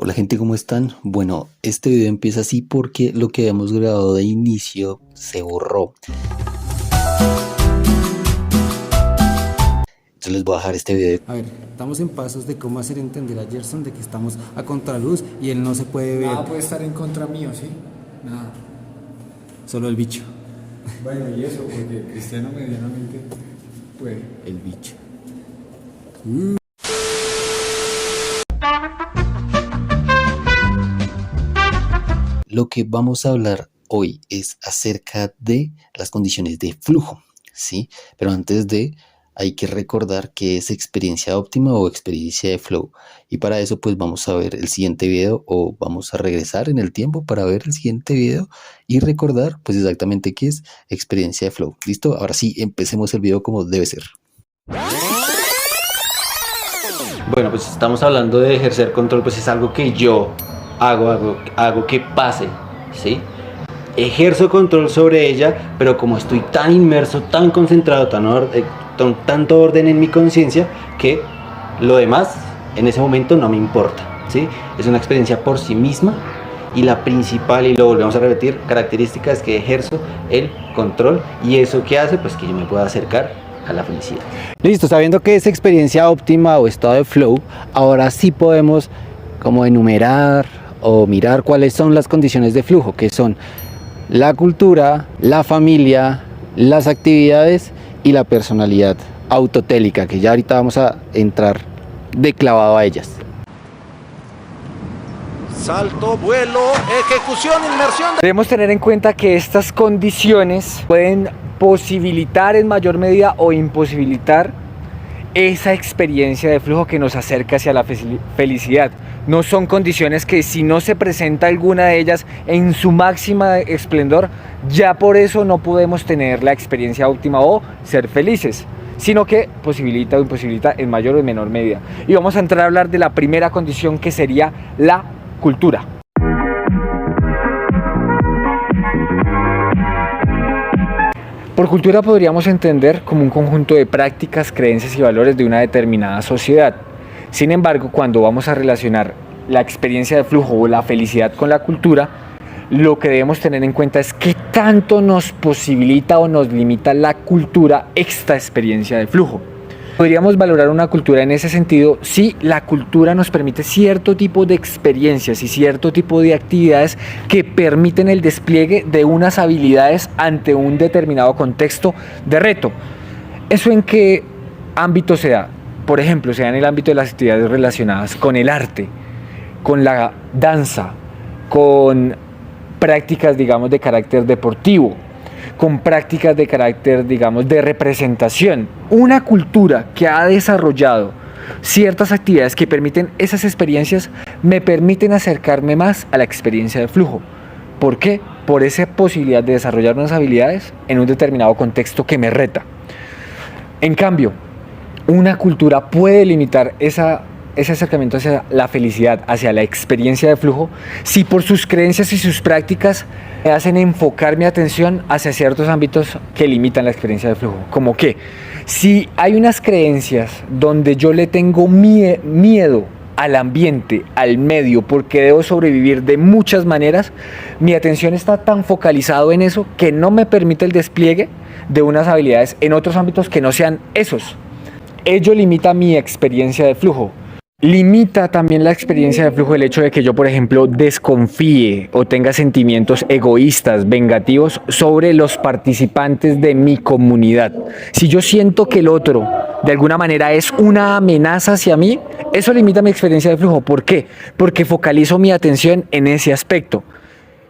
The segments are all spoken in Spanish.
Hola gente, ¿cómo están? Bueno, este video empieza así porque lo que habíamos grabado de inicio se borró. Entonces les voy a dejar este video. A ver, estamos en pasos de cómo hacer entender a Gerson de que estamos a contraluz y él no se puede ver. Nada puede estar en contra mío, ¿sí? Nada. Solo el bicho. Bueno, y eso, porque Cristiano medianamente puede. El bicho. Lo que vamos a hablar hoy es acerca de las condiciones de flujo, ¿sí? Pero antes de, hay que recordar que es experiencia óptima o experiencia de flow. Y para eso pues vamos a ver el siguiente video o vamos a regresar en el tiempo para ver el siguiente video y recordar pues exactamente qué es experiencia de flow. ¿Listo? Ahora sí, empecemos el video como debe ser. Bueno, pues estamos hablando de ejercer control, pues es algo que yo hago que pase, ¿sí? Ejerzo control sobre ella, pero como estoy tan inmerso, tan concentrado, tanto orden en mi conciencia, que lo demás en ese momento no me importa, ¿sí? Es una experiencia por sí misma y la principal, y lo volvemos a repetir, característica es que ejerzo el control y eso que hace, pues que yo me pueda acercar a la felicidad. Listo, sabiendo que es experiencia óptima o estado de flow, ahora sí podemos como enumerar o mirar cuáles son las condiciones de flujo, que son la cultura, la familia, las actividades y la personalidad autotélica, que ya ahorita vamos a entrar de clavado a ellas. Salto, vuelo, ejecución, inmersión. Debemos tener en cuenta que estas condiciones pueden posibilitar en mayor medida o imposibilitar esa experiencia de flujo que nos acerca hacia la felicidad. No son condiciones que, si no se presenta alguna de ellas en su máxima esplendor, ya por eso no podemos tener la experiencia óptima o ser felices, sino que posibilita o imposibilita en mayor o menor medida. Y vamos a entrar a hablar de la primera condición, que sería la cultura. Por cultura podríamos entender como un conjunto de prácticas, creencias y valores de una determinada sociedad. Sin embargo, cuando vamos a relacionar la experiencia de flujo o la felicidad con la cultura, lo que debemos tener en cuenta es qué tanto nos posibilita o nos limita la cultura esta experiencia de flujo. Podríamos valorar una cultura en ese sentido si la cultura nos permite cierto tipo de experiencias y cierto tipo de actividades que permiten el despliegue de unas habilidades ante un determinado contexto de reto. ¿Eso en qué ámbito se da? Por ejemplo, se da en el ámbito de las actividades relacionadas con el arte, con la danza, con prácticas, digamos, de carácter deportivo, con prácticas de carácter, digamos, de representación. Una cultura que ha desarrollado ciertas actividades que permiten esas experiencias me permiten acercarme más a la experiencia de flujo. ¿Por qué? Por esa posibilidad de desarrollar unas habilidades en un determinado contexto que me reta. En cambio, una cultura puede limitar ese acercamiento hacia la felicidad, hacia la experiencia de flujo, si por sus creencias y sus prácticas me hacen enfocar mi atención hacia ciertos ámbitos que limitan la experiencia de flujo. Como que, si hay unas creencias donde yo le tengo miedo al ambiente, al medio, porque debo sobrevivir de muchas maneras, mi atención está tan focalizado en eso que no me permite el despliegue de unas habilidades en otros ámbitos que no sean esos. Ello limita mi experiencia de flujo. Limita también la experiencia de flujo el hecho de que yo, por ejemplo, desconfíe o tenga sentimientos egoístas, vengativos sobre los participantes de mi comunidad. Si yo siento que el otro de alguna manera es una amenaza hacia mí, eso limita mi experiencia de flujo. ¿Por qué? Porque focalizo mi atención en ese aspecto,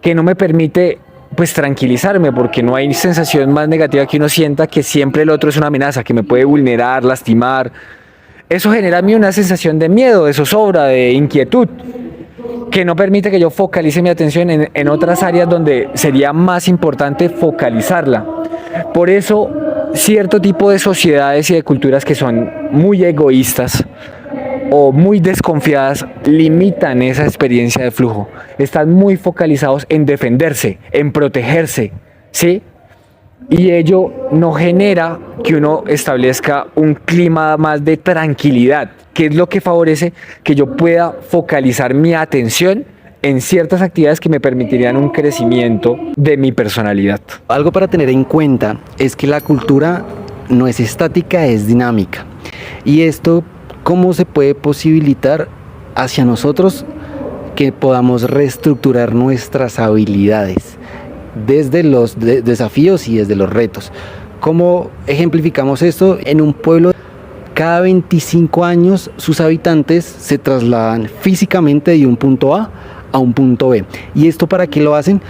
que no me permite pues tranquilizarme, porque no hay sensación más negativa que uno sienta que siempre el otro es una amenaza, que me puede vulnerar, lastimar. Eso genera en mí una sensación de miedo, de zozobra, de inquietud, que no permite que yo focalice mi atención en otras áreas donde sería más importante focalizarla. Por eso, cierto tipo de sociedades y de culturas que son muy egoístas o muy desconfiadas limitan esa experiencia de flujo. Están muy focalizados en defenderse, en protegerse, ¿sí? y ello no genera que uno establezca un clima más de tranquilidad, que es lo que favorece que yo pueda focalizar mi atención en ciertas actividades que me permitirían un crecimiento de mi personalidad. Algo para tener en cuenta es que la cultura no es estática, es dinámica. Y esto, ¿cómo se puede posibilitar hacia nosotros que podamos reestructurar nuestras habilidades desde los desafíos y desde los retos? ¿Cómo ejemplificamos esto? En un pueblo, cada 25 años sus habitantes se trasladan físicamente de un punto A a un punto B. ¿Y esto para qué lo hacen?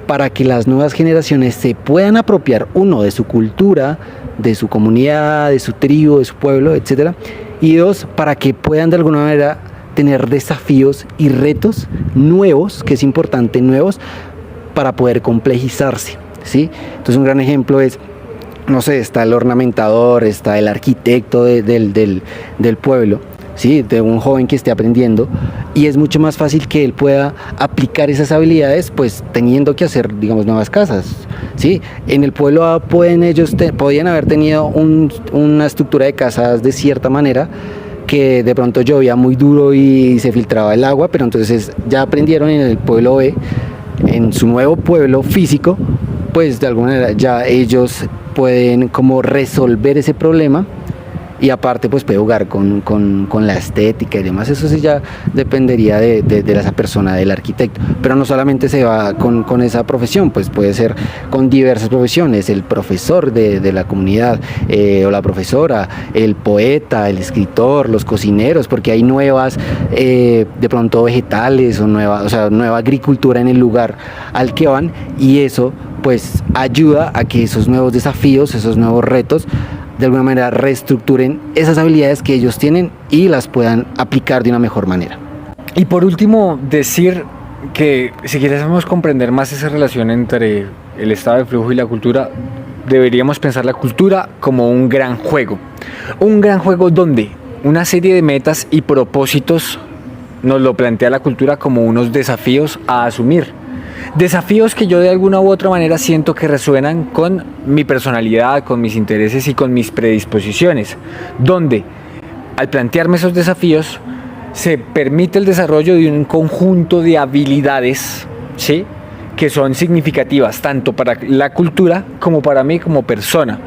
Para que las nuevas generaciones se puedan apropiar, uno, de su cultura, de su comunidad, de su tribu, de su pueblo, etcétera, y dos, para que puedan de alguna manera tener desafíos y retos nuevos, que es importante, nuevos, para poder complejizarse, ¿sí? Entonces un gran ejemplo es, no sé, está el ornamentador, está el arquitecto del pueblo, ¿sí? De un joven que esté aprendiendo, y es mucho más fácil que él pueda aplicar esas habilidades pues teniendo que hacer, digamos, nuevas casas, ¿sí? En el pueblo A podían haber tenido una estructura de casas de cierta manera, que de pronto llovía muy duro y se filtraba el agua, pero entonces ya aprendieron en el pueblo B, en su nuevo pueblo físico, pues de alguna manera ya ellos pueden como resolver ese problema, y aparte pues puede jugar con la estética y demás. Eso sí ya dependería de esa persona, del arquitecto, pero no solamente se va con esa profesión, pues puede ser con diversas profesiones, el profesor de la comunidad, o la profesora, el poeta, el escritor, los cocineros, porque hay nuevas de pronto vegetales o nueva agricultura en el lugar al que van, y eso pues ayuda a que esos nuevos desafíos, esos nuevos retos, de alguna manera reestructuren esas habilidades que ellos tienen y las puedan aplicar de una mejor manera. Y por último, decir que si queremos comprender más esa relación entre el estado de flujo y la cultura, deberíamos pensar la cultura como un gran juego donde una serie de metas y propósitos nos lo plantea la cultura como unos desafíos a asumir. Desafíos que yo de alguna u otra manera siento que resuenan con mi personalidad, con mis intereses y con mis predisposiciones, donde al plantearme esos desafíos se permite el desarrollo de un conjunto de habilidades, ¿sí?, que son significativas tanto para la cultura como para mí como persona,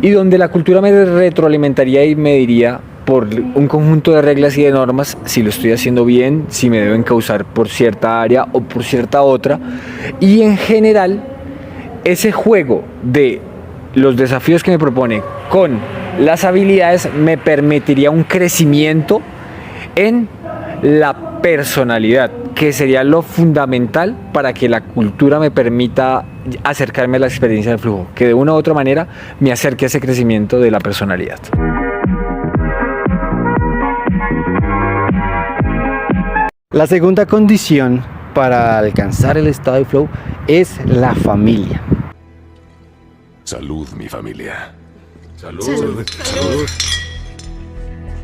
y donde la cultura me retroalimentaría y me diría por un conjunto de reglas y de normas si lo estoy haciendo bien, si me debo encauzar por cierta área o por cierta otra, y en general ese juego de los desafíos que me propone con las habilidades me permitiría un crecimiento en la personalidad, que sería lo fundamental para que la cultura me permita acercarme a la experiencia del flujo, que de una u otra manera me acerque a ese crecimiento de la personalidad. La segunda condición para alcanzar el estado de flow es la familia. Salud, mi familia. Salud.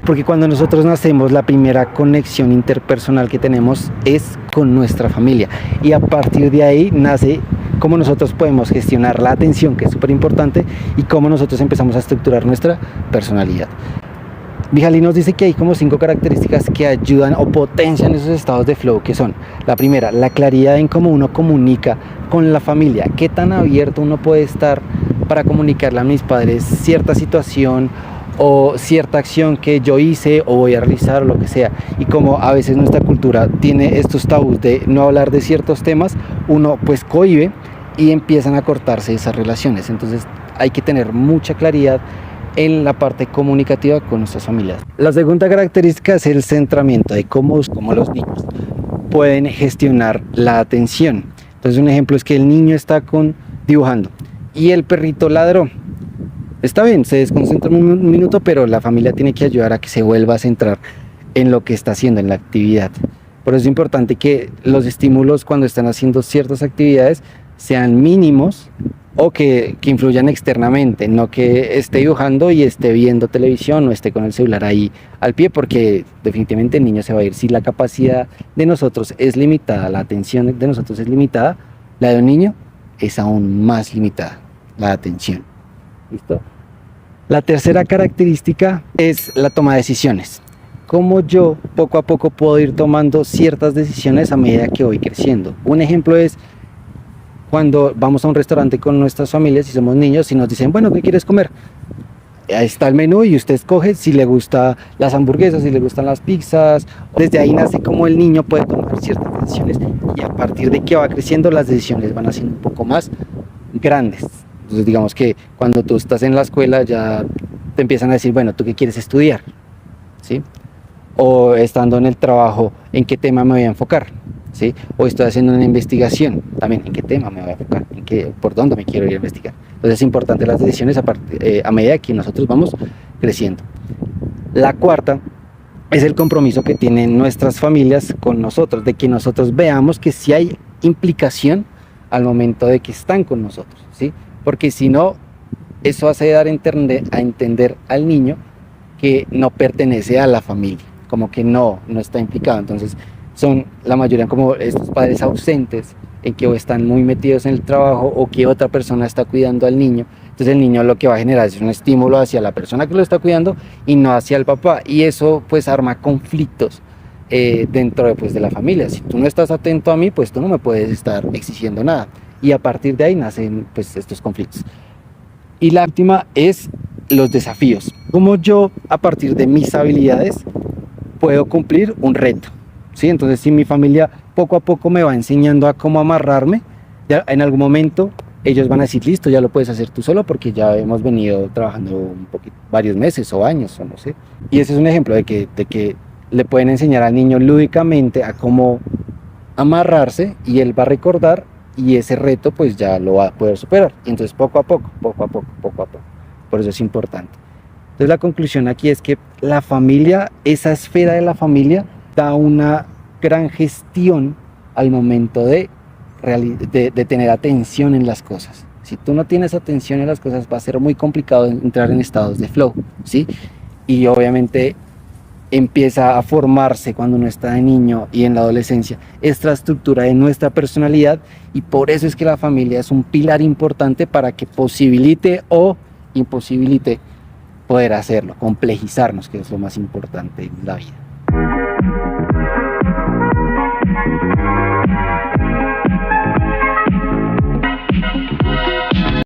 Porque cuando nosotros nacemos, la primera conexión interpersonal que tenemos es con nuestra familia. Y a partir de ahí nace cómo nosotros podemos gestionar la atención, que es súper importante, y cómo nosotros empezamos a estructurar nuestra personalidad. Mihaly nos dice que hay como 5 características que ayudan o potencian esos estados de flow, que son: la primera, la claridad en cómo uno comunica con la familia, qué tan abierto uno puede estar para comunicarle a mis padres cierta situación o cierta acción que yo hice o voy a realizar o lo que sea, y como a veces nuestra cultura tiene estos tabús de no hablar de ciertos temas, uno pues cohíbe y empiezan a cortarse esas relaciones. Entonces hay que tener mucha claridad en la parte comunicativa con nuestras familias. La segunda característica es el centramiento, de cómo los niños pueden gestionar la atención. Entonces un ejemplo es que el niño está dibujando y el perrito ladró. Está bien, se desconcentra un minuto, pero la familia tiene que ayudar a que se vuelva a centrar en lo que está haciendo, en la actividad. Por eso es importante que los estímulos cuando están haciendo ciertas actividades sean mínimos o que influyan externamente, no que esté dibujando y esté viendo televisión o esté con el celular ahí al pie, porque definitivamente el niño se va a ir. Si la capacidad de nosotros es limitada, la atención de nosotros es limitada, la de un niño es aún más limitada. la atención. ¿Listo? La tercera característica es la toma de decisiones. Cómo yo poco a poco puedo ir tomando ciertas decisiones a medida que voy creciendo. Un ejemplo es cuando vamos a un restaurante con nuestras familias y somos niños y nos dicen, bueno, ¿qué quieres comer? Ahí está el menú y usted escoge si le gustan las hamburguesas, si le gustan las pizzas. Desde ahí nace como el niño puede tomar ciertas decisiones y a partir de que va creciendo las decisiones van haciendo un poco más grandes. Entonces digamos que cuando tú estás en la escuela ya te empiezan a decir, bueno, ¿tú qué quieres estudiar? ¿Sí? O estando en el trabajo, ¿en qué tema me voy a enfocar? ¿Sí? O estoy haciendo una investigación, también, ¿en qué tema me voy a enfocar? ¿Por dónde me quiero ir a investigar? Entonces es importante las decisiones a medida que nosotros vamos creciendo. La cuarta es el compromiso que tienen nuestras familias con nosotros, de que nosotros veamos que sí hay implicación al momento de que están con nosotros, ¿sí? Porque si no, eso hace dar a entender al niño que no pertenece a la familia, como que no está implicado. Entonces son la mayoría como estos padres ausentes en que o están muy metidos en el trabajo o que otra persona está cuidando al niño. Entonces el niño lo que va a generar es un estímulo hacia la persona que lo está cuidando y no hacia el papá, y eso pues arma conflictos dentro de la familia. Si tú no estás atento a mí, pues tú no me puedes estar exigiendo nada, y a partir de ahí nacen pues estos conflictos. Y la última es los desafíos. Como yo a partir de mis habilidades puedo cumplir un reto, ¿sí? Entonces si mi familia poco a poco me va enseñando a cómo amarrarme, ya en algún momento ellos van a decir, listo, ya lo puedes hacer tú solo, porque ya hemos venido trabajando un poquito, varios meses o años, o no sé. Y ese es un ejemplo de que le pueden enseñar al niño lúdicamente a cómo amarrarse, y él va a recordar, y ese reto pues ya lo va a poder superar. Y entonces poco a poco. Por eso es importante. Entonces la conclusión aquí es que la familia, esa esfera de la familia, da una gran gestión al momento de tener atención en las cosas. Si tú no tienes atención en las cosas, va a ser muy complicado entrar en estados de flow, ¿sí? Y obviamente empieza a formarse cuando uno está de niño y en la adolescencia esta estructura de nuestra personalidad, y por eso es que la familia es un pilar importante para que posibilite o imposibilite poder hacerlo, complejizarnos, que es lo más importante en la vida.